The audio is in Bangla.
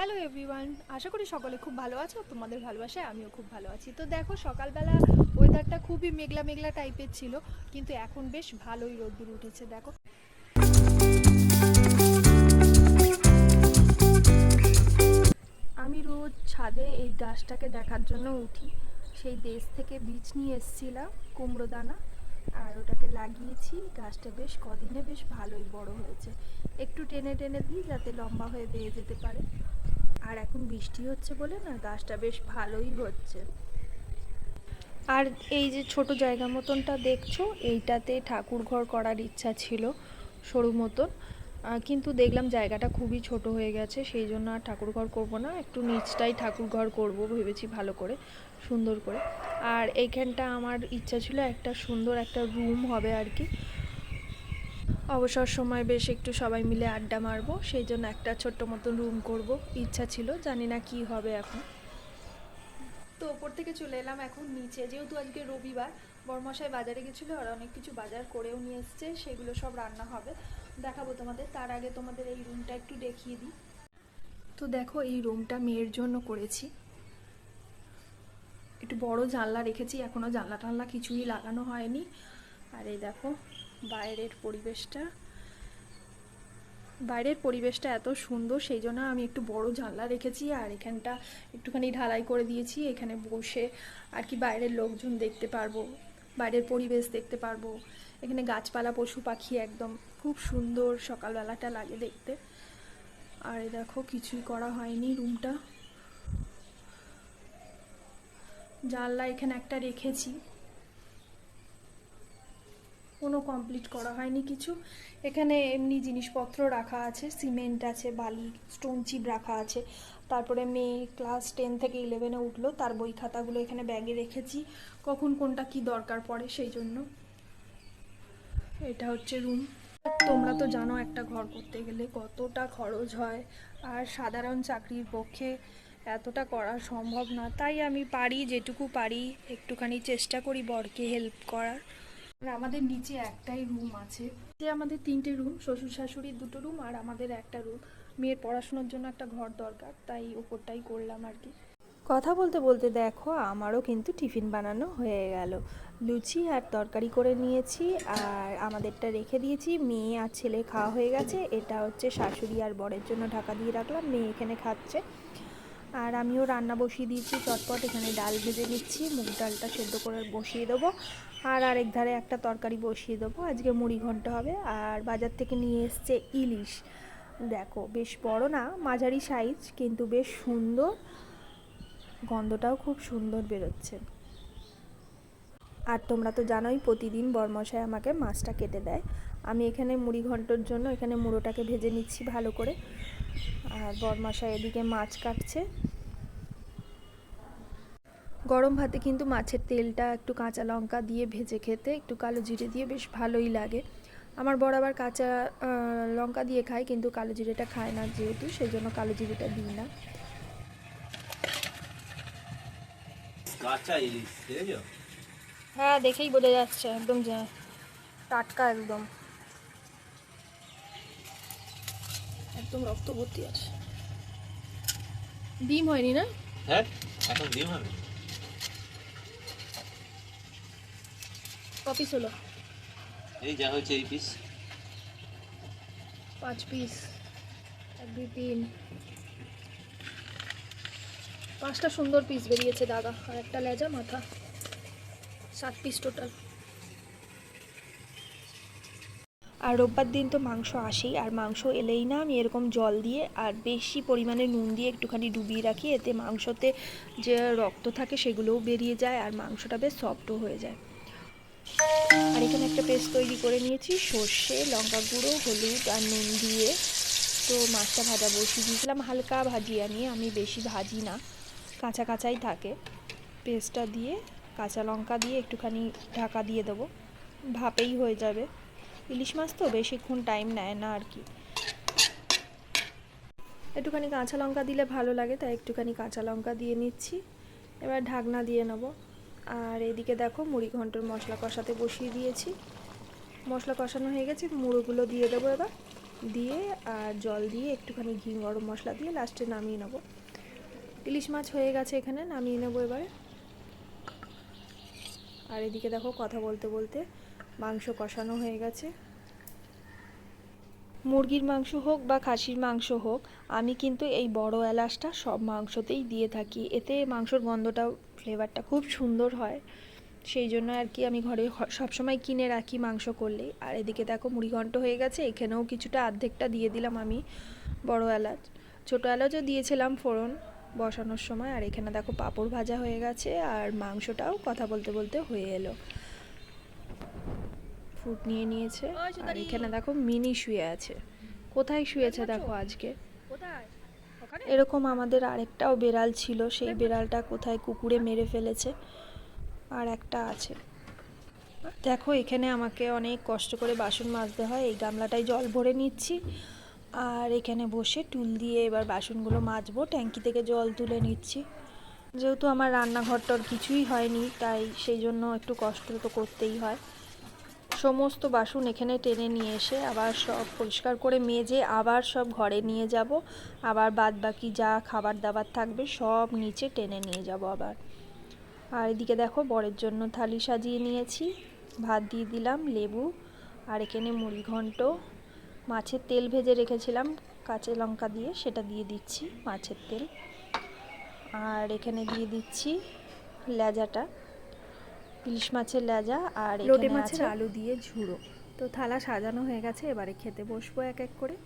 হ্যালো এভরিওয়ান, আশা করি সকলে খুব ভালো আছো। তোমাদের ভালোবাসায় আমিও খুব ভালো আছি। তো দেখো, সকালবেলা ওয়েদারটা খুবই মেঘলা মেঘলা টাইপের ছিল, কিন্তু এখন বেশ ভালোই রোদ্দুর উঠেছে। দেখো, আমি রোজ ছাদে এই গাছটাকে দেখার জন্য উঠি। সেই দেশ থেকে বীজ নিয়ে এসেছিলাম, কুমড়ো দানা, আর ওটাকে লাগিয়েছি। গাছটা বেশ কদিনে বেশ ভালোই বড় হয়েছে। একটু টেনে টেনে দিই যাতে লম্বা হয়ে বেয়ে যেতে পারে। আর এখন বৃষ্টি হচ্ছে বলে না, গাছটা বেশ ভালোই হচ্ছে। আর এই যে ছোট জায়গা মতনটা দেখছো, এইটাতে ঠাকুর ঘর করার ইচ্ছা ছিল, সরু মতন। কিন্তু দেখলাম জায়গাটা খুবই ছোট হয়ে গেছে, সেই জন্য আর ঠাকুর ঘর করবো না, একটু নিচটাই ঠাকুর ঘর করবো ভেবেছি, ভালো করে সুন্দর করে। আর এইখানটা আমার ইচ্ছা ছিল একটা সুন্দর একটা রুম হবে আর কি। অবসর সময় বেশ একটু সবাই মিলে আড্ডা মারবো, সেই জন্য একটা ছোট্ট মতন রুম করব ইচ্ছা ছিল। জানি না কি হবে এখন। তো ওপর থেকে চলে এলাম এখন নিচে, যেহেতু আজকে রবিবার। বড়মশাই বাজারে গেছিলো আর অনেক কিছু বাজার করেও নিয়ে এসছে, সেগুলো সব রান্না হবে, দেখাবো তোমাদের। তার আগে তোমাদের এই রুমটা একটু দেখিয়ে দিই। তো দেখো, এই রুমটা মেয়ের জন্য করেছি। একটু বড় জানলা রেখেছি, এখনও জানলা টানলা কিছুই লাগানো হয়নি। আর এই দেখো বাইরের পরিবেশটা এত সুন্দর, সেই জন্য আমি একটু বড় জানলা রেখেছি। আর এখানটা একটুখানি ঢালাই করে দিয়েছি, এখানে বসে আর কি বাইরের লোকজন দেখতে পারবো, বাইরের পরিবেশ দেখতে পারবো। এখানে গাছপালা, পশু পাখি, একদম খুব সুন্দর সকালবেলাটা লাগে দেখতে। আর দেখো, কিছুই করা হয়নি রুমটা। জানলা এখানে একটা রেখেছি, কোনো কমপ্লিট করা হয়নি কিছু। এখানে এমনি জিনিসপত্র রাখা আছে, সিমেন্ট আছে, বালি, স্টোন চিপ রাখা আছে। তারপরে মেয়ে ক্লাস 10 থেকে 11-এ উঠলো, তার বই খাতাগুলো এখানে ব্যাগে রেখেছি, কখন কোনটা কি দরকার পড়ে সেই জন্য। এটা হচ্ছে রুম। তোমরা তো জানো একটা ঘর করতে গেলে কতটা খরচ হয়, আর সাধারণ চাকরির পক্ষে এতটা করা সম্ভব না। তাই আমি পারি, যেটুকু পারি একটুখানি চেষ্টা করি বরকে হেল্প করার। আর আমাদের নিচে একটাই রুম আছে, যে আমাদের 3টে রুম, শ্বশুর শাশুড়ির 2টো রুম আর আমাদের একটা রুম। মেয়ের পড়াশোনার জন্য একটা ঘর দরকার, তাই ওপরটাই করলাম আর কি। কথা বলতে বলতে দেখো, আমারও কিন্তু টিফিন বানানো হয়ে গেল। লুচি আর তরকারি করে নিয়েছি, আর আমাদেরটা রেখে দিয়েছি। মেয়ে আর ছেলে খাওয়া হয়ে গেছে। এটা হচ্ছে শাশুড়ি আর বরের জন্য ঢাকা দিয়ে রাখলাম, মেয়ে এখানে খাচ্ছে। আর আমিও রান্না বসিয়ে দিয়েছি চটপট, এখানে ডাল ভেজে নিচ্ছি, মুগ ডালটা সেদ্ধ করে বসিয়ে দেবো। আর আরেক ধারে একটা তরকারি বসিয়ে দেবো, আজকে মুড়ি ঘন্ট হবে। আর বাজার থেকে নিয়ে এসছে ইলিশ। দেখো, বেশ বড় না, মাঝারি সাইজ, কিন্তু বেশ সুন্দর, গন্ধটাও খুব সুন্দর বেরোচ্ছে। আর তোমরা তো জানোই প্রতিদিন বরমশাই আমাকে মাছটা কেটে দেয়। আমি এখানে মুড়ি ঘন্টর জন্য এখানে মুড়োটাকে ভেজে নিচ্ছি ভালো করে, আর বরমশাই এদিকে মাছ কাটছে। গরম ভাতে কিন্তু মাছের তেলটা একটু কাঁচা লঙ্কা দিয়ে ভেজে খেতে, একটু কালো জিরে দিয়ে বেশ ভালোই লাগে। আমার বর আবার কাঁচা লঙ্কা দিয়ে খায়, কিন্তু কালো জিরেটা খায় না যেহেতু, সেই জন্য কালো জিরেটা দিই না। কাঁচা ইলিশ দেখেছো? হ্যাঁ, দেখেই বোঝা যাচ্ছে, একদম যে টাটকা, একদম একদম রক্ত ভর্তি আছে। ডিম হয়নি না? হ্যাঁ, এখন ডিম হবে। কপিস হলো? এই যা হয়েছে এই পিস। 5 পিস, 1 2 3, 5টা সুন্দর পিস বেরিয়েছে দাদা, আর একটা লেজা মাথা, 7 পিস টোটাল। আর রোববার দিন তো মাংস আসেই, আর মাংস এলেই না আমি এরকম জল দিয়ে আর বেশি পরিমাণে নুন দিয়ে একটুখানি ডুবিয়ে রাখি, এতে মাংসতে যে রক্ত থাকে সেগুলোও বেরিয়ে যায়, আর মাংসটা বেশ সফটও হয়ে যায়। আর এখানে একটা পেস্ট তৈরি করে নিয়েছি, সর্ষে, লঙ্কা গুঁড়ো, হলুদ আর নুন দিয়ে। তো মাছটা ভাজা বসিয়ে দিয়েছিলাম, হালকা ভাজি, আমি বেশি ভাজি না, কাঁচা কাঁচাই থাকে। পেস্টটা দিয়ে কাঁচা লঙ্কা দিয়ে একটুখানি ঢাকা দিয়ে দেবো, ভাপেই হয়ে যাবে। ইলিশ মাছ তো বেশিক্ষণ টাইম নেয় না আর কি। একটুখানি কাঁচা লঙ্কা দিলে ভালো লাগে, তাই একটুখানি কাঁচা লঙ্কা দিয়ে নিচ্ছি। এবার ঢাকনা দিয়ে নেব। আর এদিকে দেখো, মুড়ি ঘন্টর মশলা কষাতে বসিয়ে দিয়েছি। মশলা কষানো হয়ে গেছে, মুড়োগুলো দিয়ে দেবো এবার। দিয়ে আর জল দিয়ে একটুখানি ঘি গরম মশলা দিয়ে লাস্টে নামিয়ে নেব। ইলিশ মাছ হয়ে গেছে, এখানে নামিয়ে নেবো এবারে। আর এদিকে দেখো কথা বলতে বলতে মাংস কষানো হয়ে গেছে। মুরগির মাংস হোক বা খাসির মাংস হোক, আমি কিন্তু এই বড় এলাচটা সব মাংসতেই দিয়ে থাকি, এতে মাংসর গন্ধটা ফ্লেভারটা খুব সুন্দর হয়। সেই জন্য আর কি আমি ঘরে সবসময় কিনে রাখি মাংস করলেই। আর এদিকে দেখো মুড়িঘণ্ট হয়ে গেছে, এখানেও কিছুটা অর্ধেকটা দিয়ে দিলাম আমি বড় এলাচ, ছোটো এলাচও দিয়েছিলাম ফোড়ন বসানোর সময়। আর এখানে দেখো পাঁপড় ভাজা হয়ে গেছে, আর মাংসটাও কথা বলতে বলতে হয়ে এলো, ফুট নিয়ে নিয়েছে। আর এখানে দেখো মিনি শুয়ে আছে, কোথায় শুয়েছে দেখো আজকে। এরকম আমাদের আরেকটাও বেড়াল ছিল, সেই বেড়ালটা কোথায় কুকুরে মেরে ফেলেছে, আর একটা আছে। দেখো এখানে আমাকে অনেক কষ্ট করে বাসন মাজতে হয়, এই গামলাটায় জল ভরে নিচ্ছি আর এখানে বসে টুল দিয়ে এবার বাসনগুলো মাজবো, ট্যাঙ্কি থেকে জল তুলে নিচ্ছি। যেহেতু আমার রান্নাঘরটার কিছুই হয়নি, তাই সেই জন্য একটু কষ্ট তো করতেই হয়। সমস্ত বাসন এখানে টেনে নিয়ে এসে আবার সব পরিষ্কার করে মেজে আবার সব ঘরে নিয়ে যাব, আবার বাদ বাকি যা খাবার দাবার থাকবে সব নিচে টেনে নিয়ে যাব আবার। আর এদিকে দেখো বরের জন্য থালি সাজিয়ে নিয়েছি, ভাত দিয়ে দিলাম, লেবু, আর এখানে মুড়িঘণ্ট, মাছের তেল ভেজে রেখেছিলাম কাঁচা লঙ্কা দিয়ে, সেটা দিয়ে দিচ্ছি মাছের তেল। আর এখানে দিয়ে দিচ্ছি লেজাটা, ইলিশ মাছের লেজা, আর লোটে মাছের আলু দিয়ে ঝুড়ো। তো থালা সাজানো হয়ে গেছে, এবারে খেতে বসবো এক এক করে।